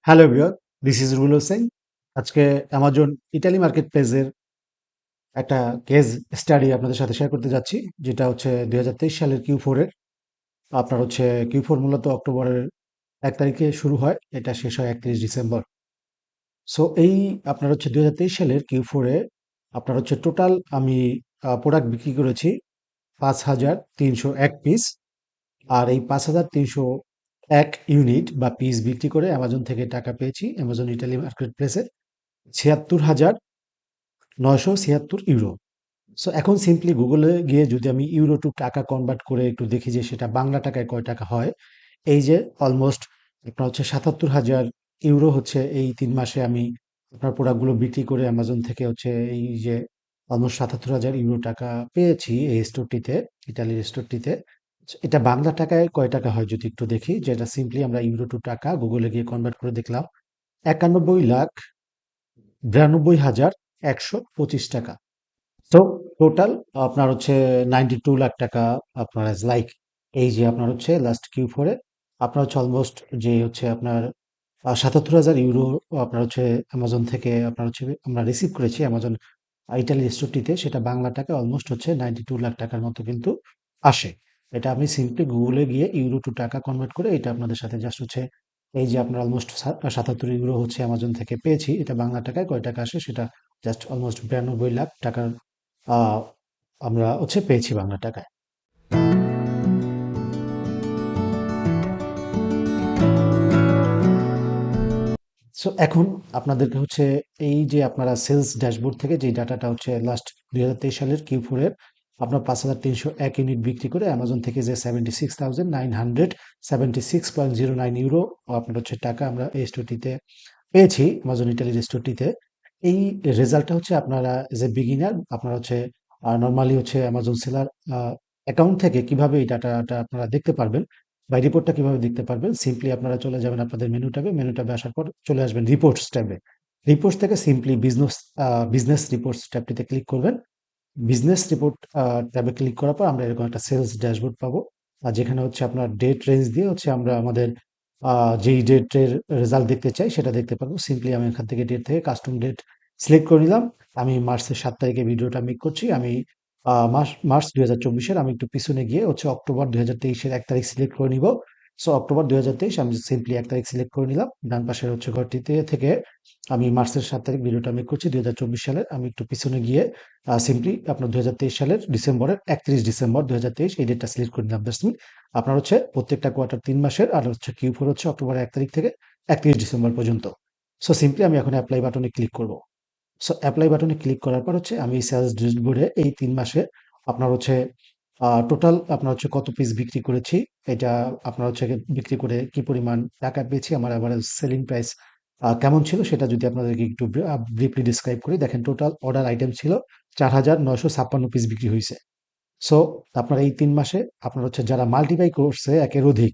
Hello everyone, this is rule Hossain. আজকে Amazon Italy market প্লেসের একটা কেস স্টাডি আপনাদের সাথে শেয়ার করতে যাচ্ছি, যেটা হচ্ছে 2023 সালের Q4 এর। আপনার হচ্ছে Q4 মূলত অক্টোবরের 1 তারিখে শুরু হয়, এটা শেষ হয় 31 ডিসেম্বর। সো এই আপনার হচ্ছে 2023 সালের Q4 এ আপনার হচ্ছে টোটাল আমি প্রোডাক্ট বিক্রি করেছি 5,301 পিস। আর এই 5,301 ইউনিট বা পিস বিক্রি করে অ্যামাজন থেকে টাকা পেয়েছি অ্যামাজন ইটালি মার্কেট প্লেসে 76,976 ইউরো। সো এখন সিম্পলি গুগলে গিয়ে যদি আমি ইউরো টু টাকা কনভার্ট করে একটু দেখি যে সেটা বাংলা টাকায় কয় টাকা হয়। এই যে অলমোস্ট আপনার হচ্ছে 77,000 ইউরো হচ্ছে এই 3 মাসে আমি আপনার প্রোডাক্টগুলো বিক্রি করে অ্যামাজন থেকে হচ্ছে এই যে অলমোস্ট 77,000 ইউরো টাকা পেয়েছি এই স্টোরটিতে, ইটালির স্টোরটিতে। এটা বাংলা টাকায় কয় টাকা হয় যদি একটু দেখি, যেটা সিম্পলি আমরা ইউরো টু টাকা গুগলে গিয়ে কনভার্ট করে দেখলাম। 91,92,125 টাকা। তো টোটাল আপনার হচ্ছে 92 লাখ টাকা আপনার অ্যাজ লাইক এই যে আপনার হচ্ছে লাস্ট Q4 এ আপনার হচ্ছে অলমোস্ট যে হচ্ছে আপনার 77,000 ইউরো আপনার হচ্ছে অ্যামাজন থেকে আপনার হচ্ছে আমরা রিসিভ করেছি অ্যামাজন ইটালি স্টোরটিতে, সেটা বাংলা টাকায় অলমোস্ট হচ্ছে 92 লাখ টাকার মতো কিন্তু আসে। এটা আমি সিম্পলি গুগলে গিয়ে ইউরো টু টাকা কনভার্ট করে এটা আপনাদের সাথে জাস্ট হচ্ছে এই যে আপনার অলমোস্ট 77 ইউরো হচ্ছে অ্যামাজন থেকে পেয়েছি, এটা বাংলা টাকায় কয় টাকা আসে সেটা জাস্ট অলমোস্ট 92 লাখ টাকার আহ, আমরা হচ্ছে পেয়েছি বাংলা টাকায়। সো এখন আপনাদেরকে হচ্ছে এই যে আপনারা সেলস ড্যাশবোর্ড থেকে যে ডাটাটা হচ্ছে লাস্ট 2023 সালের Q4 এর আপনার 5,301 ইউনিট বিক্রি করে অ্যামাজন থেকে যে 76,976.09 ইউরো আপনার হচ্ছে টাকা আমরা এই স্টোরটিতে পেয়েছি অ্যামাজন ইটালির স্টোরটিতে। এই রেজাল্টটা হচ্ছে আপনারা যে বিগিনার আপনারা হচ্ছে নর্মালি হচ্ছে অ্যামাজন সেলার অ্যাকাউন্ট থেকে কিভাবে এই ডাটাটা আপনারা দেখতে পারবেন বা রিপোর্টটা কিভাবে দেখতে পারবেন। সিম্পলি আপনারা চলে যাবেন আপনাদের মেনু ট্যাবে আসার পর চলে আসবেন রিপোর্টস ট্যাবে। রিপোর্টস থেকে সিম্পলি বিজনেস রিপোর্টস ট্যাবটিতে ক্লিক করবেন। বিজনেস রিপোর্ট ট্যাবে ক্লিক করার পর আমরা এরকম একটা সেলস ড্যাশবোর্ড পাবো, আর যেখানে হচ্ছে আপনার ডেট রেঞ্জ দিয়ে হচ্ছে আমরা আমাদের যেই ডেটের রেজাল্ট দেখতে চাই সেটা দেখতে পারবো। সিম্পলি আমি এখান থেকে ডেট থেকে কাস্টম ডেট সিলেক্ট করে নিলাম। আমি মার্চের 7 তারিখে ভিডিওটা মেক করছি। আমি মার্চ 2024-এর আমি একটু পিছনে গিয়ে হচ্ছে অক্টোবর 2023-এর 1 তারিখ সিলেক্ট করে নিব। সো অক্টোবর 2023 আমি সিম্পলি 1 তারিখ সিলেক্ট করে নিলাম। ডান পাশের হচ্ছে ঘরটিতে থেকে আমি মার্চের 7 তারিখ ভিডিওটা মেক করছি 2024 সালের। আমি একটু পিছনে গিয়ে সিম্পলি আপনার 2023 সালের ডিসেম্বরের 31 ডিসেম্বর 2023 এই ডেটটা সিলেক্ট করে নিলাম। দ্যাটস মিন আপনার হচ্ছে প্রত্যেকটা কোয়ার্টার 3 মাসের, আর হচ্ছে Q4 হচ্ছে অক্টোবরের 1 তারিখ থেকে 31 ডিসেম্বর পর্যন্ত। সো সিম্পলি আমি এখন অ্যাপ্লাই বাটনে ক্লিক করব। সো অ্যাপ্লাই বাটনে ক্লিক করার পর হচ্ছে আমি সেলস ড্যাশবোর্ডে এই 3 মাসে আপনার হচ্ছে টোটাল আপনার হচ্ছে কত পিস বিক্রি করেছি, এটা আপনার হচ্ছে বিক্রি করে কি পরিমাণ টাকা পেয়েছি, আমার এভারেজ সেলিং প্রাইস কেমন ছিল সেটা যদি আপনাদেরকে একটু ব্রিফলি ডিসক্রাইব করি। দেখেন টোটাল অর্ডার আইটেম ছিল 4,956 পিস বিক্রি হয়েছে। সো আপনার এই 3 মাসে আপনার হচ্ছে যারা মাল্টিবাই করছে একের অধিক,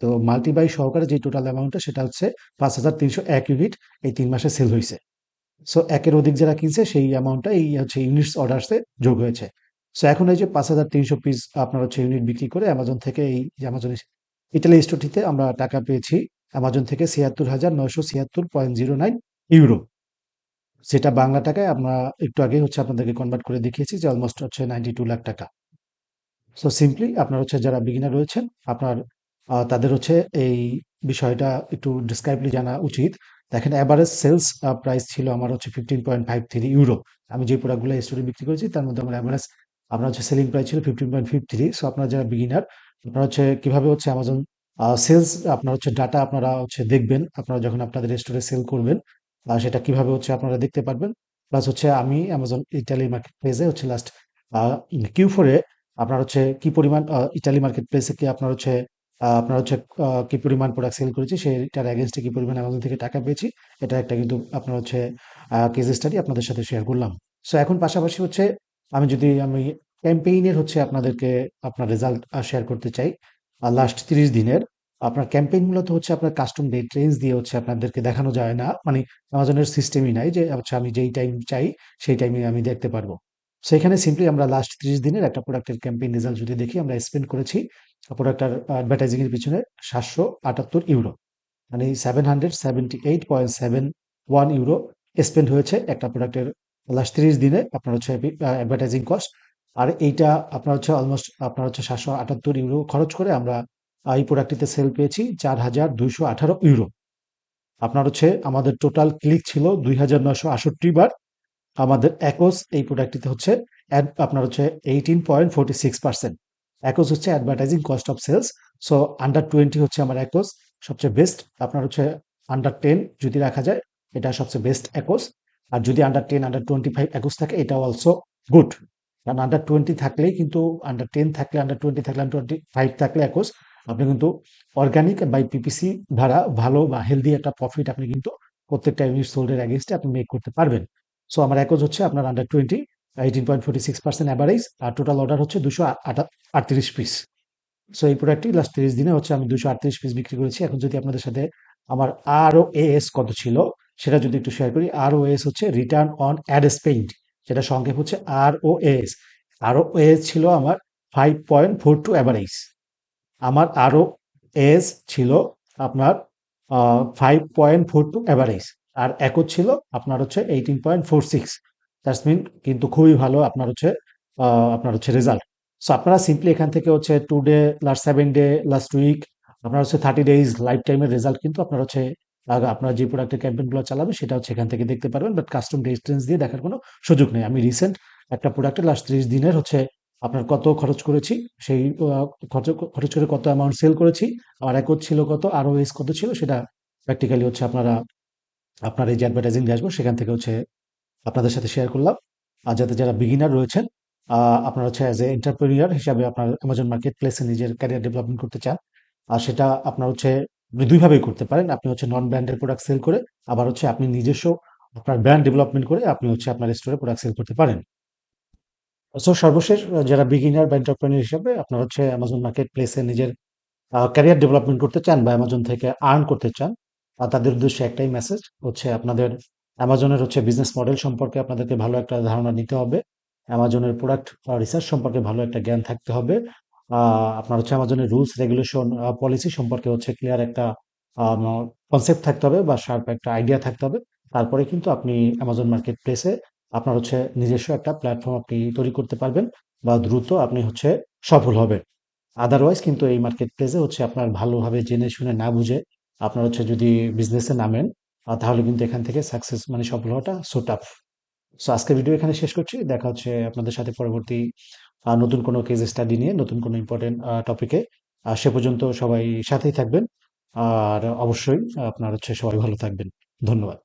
তো মাল্টিবাই সহকারে যে টোটাল অ্যামাউন্টটা সেটা হচ্ছে 5,301 ইউনিট এই 3 মাসে সেল হয়েছে। সো একের অধিক যারা কিনছে সেই অ্যামাউন্টটা এই হচ্ছে ইউনিটস অর্ডারসে যোগ হয়েছে। সো এখন এই যে 5,300 পিস আপনার হচ্ছে ইউনিট বিক্রি করে অ্যামাজন থেকে এই যে অ্যামাজন ইটালি স্টোরটিতে আমরা টাকা পেয়েছি অ্যামাজন থেকে 76,976.09 ইউরো, সেটা বাংলা টাকায় আমরা একটু আগে হচ্ছে আপনাদেরকে কনভার্ট করে দেখিয়েছি যে অলমোস্ট হচ্ছে 92 লাখ টাকা। সো সিম্পলি আপনার হচ্ছে যারা বিগিনার রয়েছেন আপনার তাদের হচ্ছে এই বিষয়টা একটু ডিসক্রাইবলি জানা উচিত। দেখেন এভারেজ সেলস প্রাইস ছিল আমার হচ্ছে 15.53 ইউরো। আমি যে প্রোডাক্টগুলো স্টোরে বিক্রি করেছি তার মধ্যে আমার এভারেজ আপনার হচ্ছে সেলিং প্রাইস ছিল 15.53। সো আপনারা যারা বিগিনার আপনারা হচ্ছে কিভাবে হচ্ছে অ্যামাজন সেলস আপনার হচ্ছে ডাটা আপনারা হচ্ছে দেখবেন আপনারা যখন আপনাদের স্টোরে সেল করবেন, সেটা কিভাবে হচ্ছে আপনারা দেখতে পারবেন। প্লাস হচ্ছে আমি অ্যামাজন ইটালি মার্কেট প্লেসে হচ্ছে লাস্ট Q4 এ আপনার হচ্ছে কি পরিমাণ ইটালি মার্কেট প্লেসে কি আপনার হচ্ছে আপনার হচ্ছে কি পরিমাণ প্রোডাক্ট সেল করেছি সেটার এগেইনস্টে কি পরিমাণ অ্যামাজন থেকে টাকা পেয়েছি, এটা একটা কিন্তু আপনার হচ্ছে কেস স্টাডি আপনাদের সাথে শেয়ার করলাম। সো এখন পাশাপাশি হচ্ছে আমি ক্যাম্পেইনের হচ্ছে আপনাদেরকে আপনার রেজাল্ট শেয়ার করতে চাই। লাস্ট 30 দিনের আপনার ক্যাম্পেইন মূলত হচ্ছে আপনার কাস্টম ডেট রেঞ্জ দিয়ে হচ্ছে আপনাদেরকে দেখানো যায় না, মানে অ্যামাজনের সিস্টেমই নাই যে হচ্ছে আমি যেই টাইম চাই সেই টাইমে আমি দেখতে পারবো। সেখানে সিম্পলি আমরা লাস্ট 30 দিনের একটা প্রোডাক্টের ক্যাম্পেইন রেজাল্ট যদি দেখি, আমরা স্পেন্ড করেছি প্রোডাক্টটার অ্যাডভার্টাইজিং এর পিছনে 778 ইউরো। মানে 778.71 ইউরো স্পেন্ড হয়েছে একটা প্রোডাক্টের লাস্ট 30 দিনে আপনার হচ্ছে অ্যাডভার্টাইজিং কস্ট। আর এইটা আপনার হচ্ছে অলমোস্ট আপনার হচ্ছে 778 ইউরো খরচ করে আমরা এই প্রোডাক্টটিতে সেল পেয়েছি 4,218 ইউরো। আপনার হচ্ছে আমাদের টোটাল ক্লিক ছিল 2,968 বার। আমাদের একোস এই প্রোডাক্টটিতে হচ্ছে আপনার হচ্ছে 18.46%। একোস হচ্ছে advertising cost of sales. So under 20 হচ্ছে আমার একোস সবচেয়ে বেস্ট। আপনার হচ্ছে আন্ডার 10 যদি রাখা যায়, এটা সবচেয়ে বেস্ট একোস। আর যদি আন্ডার 10 আন্ডার 25 একোস থাকে, এটা অলসো গুড। কারণ আন্ডার 20 থাকলেই কিন্তু, আন্ডার 10 থাকলে, আন্ডার 20 থাকলে, আন্ডার 25 থাকলে একোস, আপনি কিন্তু অর্গানিক বাই পিপিসি দ্বারা ভালো বা হেলদি একটা প্রফিট আপনি কিন্তু প্রত্যেকটা ইউনিট সোল্ডের অ্যাগেনস্টে আপনি মেক করতে পারবেন। সো আমার একজ হচ্ছে আপনার আন্ডার 20, 18.46% অ্যাভারেজ, আর টোটাল অর্ডার হচ্ছে 238 পিস। সো এই প্রোডাক্টটি লাস্ট 30 দিনে হচ্ছে আমি 238 পিস বিক্রি করেছি। এখন যদি আপনাদের সাথে আমার আর ও এস কত ছিল সেটা যদি একটু শেয়ার করি। আর ও এস হচ্ছে রিটার্ন অন অ্যাড স্পেন্ড, যেটা সংক্ষেপ হচ্ছে আর ও এস। আর ও এস ছিল আমার 5.42 অ্যাভারেজ। আমার আরও এজ ছিল আপনার 5.42 অ্যাভারেজ। আর একজ ছিল আপনার হচ্ছে 18.46। দ্যাটস মিন কিন্তু খুবই ভালো আপনার হচ্ছে রেজাল্ট। সো আপনারা সিম্পলি এখান থেকে হচ্ছে 2 day, last 7 day, last week, আপনার হচ্ছে 30 ডেজ লাইফ টাইমের রেজাল্ট কিন্তু আপনার হচ্ছে আপনার যে প্রোডাক্টের ক্যাম্পেইনগুলো চালাবে সেটা হচ্ছে এখান থেকে দেখতে পারবেন। বাট কাস্টম ডিস্টেন্স দিয়ে দেখার কোনো সুযোগ নেই। আমি রিসেন্ট একটা প্রোডাক্টের লাস্ট 30 দিনের হচ্ছে আপনার কত খরচ করেছি, সেই খরচ খরচ করে কত অ্যামাউন্ট সেল করেছি, আমার একজ ছিল কত, আরওএস কত ছিল, সেটা প্র্যাকটিক্যালি হচ্ছে আপনারা আপনার এই যে অ্যাডভার্টাইজিং ড্যাশবোর্ড সেখান থেকে হচ্ছে আপনাদের সাথে শেয়ার করলাম। আর যাতে যারা বিগিনার রয়েছেন, আপনারা হচ্ছে অ্যাজ এ এন্টারপ্রেনিউর হিসাবে আপনার অ্যামাজন মার্কেট প্লেসে নিজের ক্যারিয়ার ডেভেলপমেন্ট করতে চান, আর সেটা আপনার হচ্ছে আপনি দুইভাবেই করতে পারেন। আপনি হচ্ছে নন ব্র্যান্ডের প্রোডাক্ট সেল করে, আবার হচ্ছে আপনি নিজস্ব আপনার ব্র্যান্ড ডেভেলপমেন্ট করে আপনি হচ্ছে আপনার স্টোরে প্রোডাক্ট সেল করতে পারেন। সো সর্বশেষ যারা বিগিনার বা এন্টারপ্রেনিউর হিসাবে আপনার হচ্ছে অ্যামাজন মার্কেট প্লেসে নিজের ক্যারিয়ার ডেভেলপমেন্ট করতে চান বা অ্যামাজন থেকে আর্ন করতে চান, তাদের উদ্দেশ্যে একটাই মেসেজ হচ্ছে আপনাদের অ্যামাজনের হচ্ছে বিজনেস মডেল সম্পর্কে আপনাদেরকে ভালো একটা ধারণা নিতে হবে। অ্যামাজনের প্রোডাক্ট রিসার্চ সম্পর্কে ভালো একটা জ্ঞান থাকতে হবে। আপনার হচ্ছে অ্যামাজনের রুলস রেগুলেশন পলিসি সম্পর্কে হচ্ছে ক্লিয়ার একটা কনসেপ্ট থাকতে হবে বা শার্প একটা আইডিয়া থাকতে হবে। তারপরে কিন্তু আপনি অ্যামাজন মার্কেট প্লেসে আপনার হচ্ছে নিজস্ব একটা প্ল্যাটফর্ম আপনি তৈরি করতে পারবেন বা দ্রুত আপনি হচ্ছে সফল হবেন। আদারওয়াইজ কিন্তু এই মার্কেট প্লেসে হচ্ছে আপনার ভালোভাবে জেনে শুনে না বুঝে আপনার হচ্ছে যদি বিজনেসে নামেন, তাহলে কিন্তু এখান থেকে সাকসেস মানে সফল হওয়াটা সো টাফ। সো আজকের ভিডিও এখানে শেষ করছি। দেখা হচ্ছে আপনাদের সাথে পরবর্তী নতুন কোনো কেস স্টাডি নিয়ে, নতুন কোনো ইম্পর্টেন্ট টপিকে। সে পর্যন্ত সবাই সাথেই থাকবেন। আর অবশ্যই আপনার হচ্ছে সবাই ভালো থাকবেন। ধন্যবাদ।